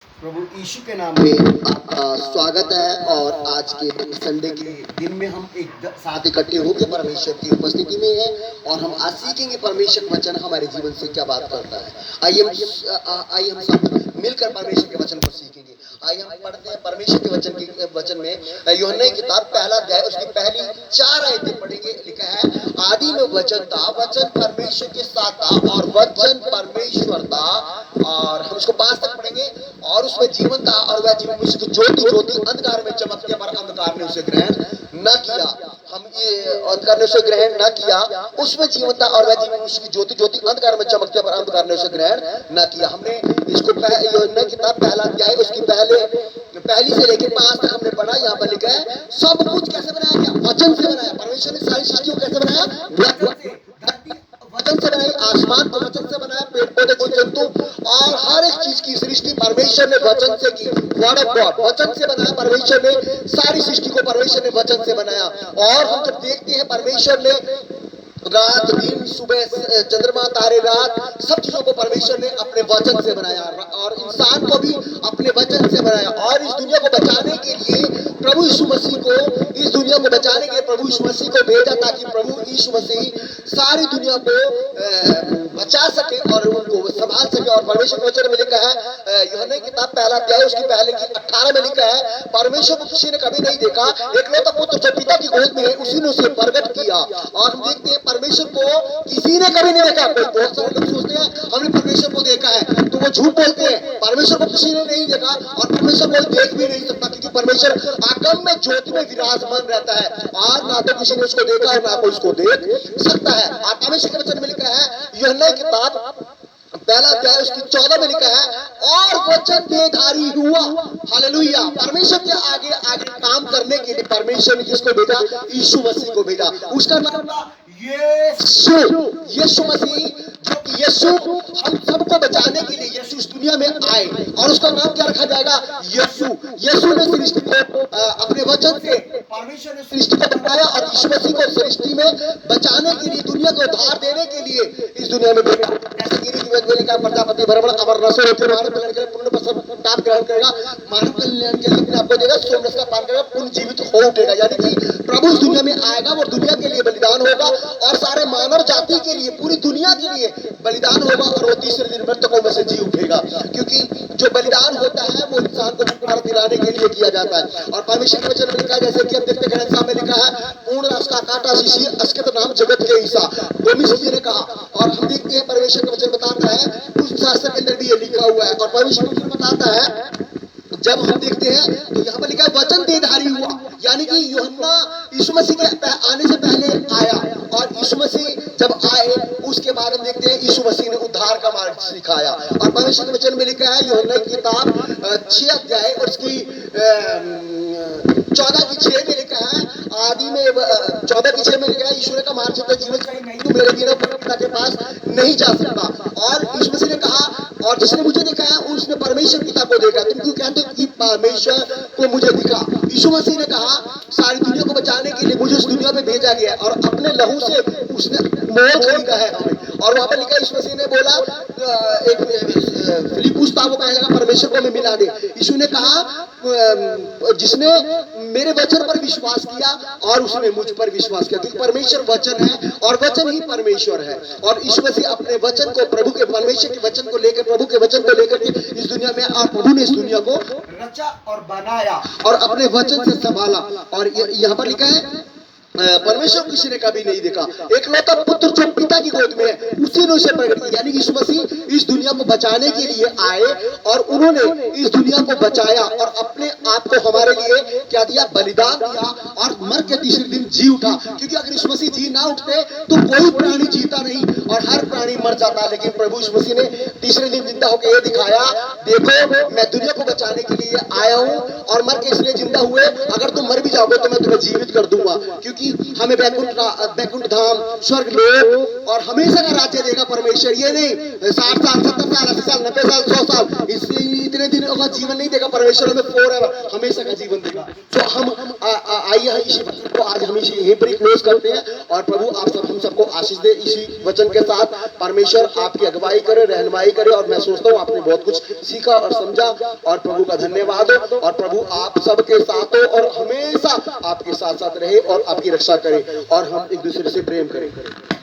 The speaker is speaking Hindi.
प्रभु यीशु के नाम में आपका स्वागत है। और आज के संडे के दिन में हम एक साथ इकट्ठे होकर परमेश्वर की उपस्थिति में हैं और हम आज सीखेंगे परमेश्वर का वचन हमारे जीवन से क्या बात करता है। आइए हम सब मिलकर परमेश्वर के वचन को सीखेंगे। आइए हम पढ़ते हैं परमेश्वर के वचन में यूहन्ना की किताब पहला अध्याय उसकी पहली 4 आयतें पढ़ेंगे। लिखा है, आदि में वचन था, वचन परमेश्वर के साथ था और वचन परमेश्वर था। और हम इसको 5 तक पढ़ेंगे। और उसमें जीवन था और वह जीवन उसकी ज्योति अंधकार में चमकते पर अंधकार ने उसे ग्रहण न किया। हम ये अंधकार ने उसे ग्रहण न किया। उसमें जीवन था और वह जीवन उसकी ज्योति अंधकार में चमकते पर अंधकार ने उसे ग्रहण न किया। हमने इसको यूहन्ना की किताब पहला अध्याय उसकी पहली से लेकर 5 तक हमने पढ़ा। यहाँ पर लिखा है, सब कुछ कैसे बनाया गया? वचन से बनाया। परमेश्वर ने सारी सृष्टि को कैसे बनाया? वचन से बनाई। आसमान को वचन से बनाया, पेड़ पौधे जीव जंतु और हर एक चीज की सृष्टि परमेश्वर ने वचन से की। वर्ड ऑफ गॉड, वचन से बनाया। परमेश्वर ने सारी सृष्टि को परमेश्वर ने वचन से बनाया। और हम जब देखते हैं परमेश्वर ने रात दिन सुबह चंद्रमा तारे रात सब चीजों को परमेश्वर ने अपने वचन से बनाया और इंसान को भी अपने वचन से बनाया। और इस दुनिया को बचाने के लिए प्रभु यीशु मसीह को इस दुनिया को बचाने के लिए प्रभु यीशु मसीह को भेजा ताकि प्रभु यीशु मसीह सारी दुनिया को बचा सके और उनको संभाल सके। और परमेश्वर के वचन में लिखा है, यूहन्ना की किताब पहला अध्याय उसकी पहले की 18 में लिखा है, परमेश्वर को किसी ने कभी नहीं देखा, एकलौता पुत्र जो पिता की गोद में है उसी ने उसे प्रकट किया। और हम देखते हैं परमेश्वर को किसी ने कभी नहीं देखा। बहुत सारे लोग सोचते हैं हमने परमेश्वर को देखा है, तो वो झूठ बोलते हैं। परमेश्वर को किसी ने नहीं देखा और परमेश्वर को देख भी नहीं सकता, क्योंकि परमेश्वर आगम में ज्योति में विराजमान रहता है और ना तो किसी ने उसको देखा और ना कोई उसको देख सकता है। और परमेश्वर के वचन में लिखा है, यूहन्ना की किताब पहला अध्याय उसकी 14 में लिखा है, और वचन देहधारी हुआ। हालेलुया। परमेश्वर के आगे आगे काम करने के लिए परमेश्वर ने किसको भेजा? यीशु मसीह को भेजा। उसका नाम था यीशु मसीह, जो कि यीशु हम सबको बचाने के लिए यीशु इस दुनिया में आए। और उसका नाम क्या रखा जाएगा? यीशु ने सृष्टि को अपने वचन से परमेश्वर ने सृष्टि को बनाया और यीशु मसीह को सृष्टि में बचाने के लिए दुनिया को उद्धार देने के लिए इस दुनिया में भेजा। जैसे का प्रजापति भरमण अमर रसो होते मानव कल्याण के लिए पुण्य प्रसाद ग्रहण करेगा, मानव कल्याण के लिए अपने आपको देगा, सोमरस का पान करेगा, पुण्य जीवित हो उठेगा। यानी कि प्रभु इस दुनिया में आएगा, वो दुनिया के लिए बलिदान होगा और सारे मानव जाति के लिए पूरी दुनिया के लिए बलिदान होगा और वो तीसरे दिन मृतकों में से जी उठेगा। क्योंकि जो बलिदान होता है वो इंसान को छुटकारा दिलाने के लिए किया जाता है। और परमेश्वर के वचन में लिखा है, जैसे कि हम देखते हैं ग्रंथ में लिखा है, पूर्ण रास का काटा शीशी अस्कित नाम जगत के ईसा, गोमी जी ने कहा। और हम देखते हैं परमेश्वर का वचन बताता है, उस शास्त्र के अंदर भी ये लिखा हुआ है। और परमेश्वर का वचन बताता है, जब हम देखते हैं तो यहाँ पर लिखा है, वचन देहधारी हुआ। यानी कि यूहन्ना यीशु मसीह के आने से पहले आया और यीशु मसीह जब आए उसके बाद हम देखते हैं यीशु मसीह ने उद्धार का मार्ग सिखाया। और परमेश्वर के वचन में लिखा है, यूहन्ना की किताब 6 अध्याय और उसकी 14 की 6 में लिखा है, आदि में 14 की 6 में लिखा है, ईश्वर का मार्ग चलता जीवन चाहिए नहीं तो मेरे बिना पिता के पास नहीं जा सकता। और यीशु मसीह ने कहा, और जिसने मुझे देखा है उसने परमेश्वर पिता को देखा। तुम क्यों कहते हो कि परमेश्वर को मुझे दिखा? यीशु मसीह ने कहा, सारी दुनिया को बचाने के लिए मुझे इस दुनिया में भेजा गया और अपने लहू से उसने मोल खरीदा है हमें। और वहां पर लिखा, यीशु मसीह ने बोला, एक फिलिप्पुस था, वो कहने लगा परमेश्वर को हमें मिला दे। यीशु ने कहा, जिसने मेरे वचन पर विश्वास किया और उसने मुझ पर विश्वास किया, क्योंकि परमेश्वर वचन है और वचन ही परमेश्वर है। और यीशु मसीह अपने वचन को प्रभु के परमेश्वर के वचन को लेकर प्रभु के वचन को लेकर के इस दुनिया में, और प्रभु ने इस दुनिया को रचा और बनाया और अपने वचन से संभाला। और यहाँ पर लिखा है, परमेश्वर किसी ने कभी नहीं देखा, एकलौता पुत्र जो पिता की गोद में है उसी ने उसे प्रकट किया। यानी यीशु मसीह इस दुनिया को बचाने के लिए आए और उन्होंने इस दुनिया को बचाया और अपने आप को हमारे लिए क्या दिया? बलिदान दिया और मर के तीसरे दिन जी उठा। क्योंकि अगर यीशु मसीह जी ना उठते तो कोई प्राणी जीता नहीं और हर प्राणी मर जाता। लेकिन प्रभु यीशु मसीह ने तीसरे दिन जिंदा होकर ये दिखाया, देखो मैं दुनिया को बचाने के लिए आया हूँ और मर के इसलिए जिंदा हुए, अगर तुम मर भी जाओगे तो मैं तुम्हें जीवित कर दूंगा। क्योंकि हमें बैकुंठ धाम, स्वर्ग लोक और हमेशा का राज्य देगा परमेश्वर। ये नहीं 60 साल 70 साल 80 साल 90 साल 100 साल इतने दिन का जीवन नहीं देगा परमेश्वर, हमें फॉरएवर हमेशा का जीवन देगा। तो हम आइए इसी वचन को आज हम इसी यहीं पर क्लोज करते हैं और प्रभु आप सब हम सबको आशीष दे इसी वचन के साथ। परमेश्वर आपकी अगुवाई करे, रहनुमाई करे और मैं सोचता हूँ आपने बहुत कुछ सीखा और समझा और प्रभु का धन्यवाद हो और प्रभु आप सबके साथ हो और हमेशा आपके साथ साथ रहे और आपकी रक्षा करे और हम एक दूसरे से प्रेम करें।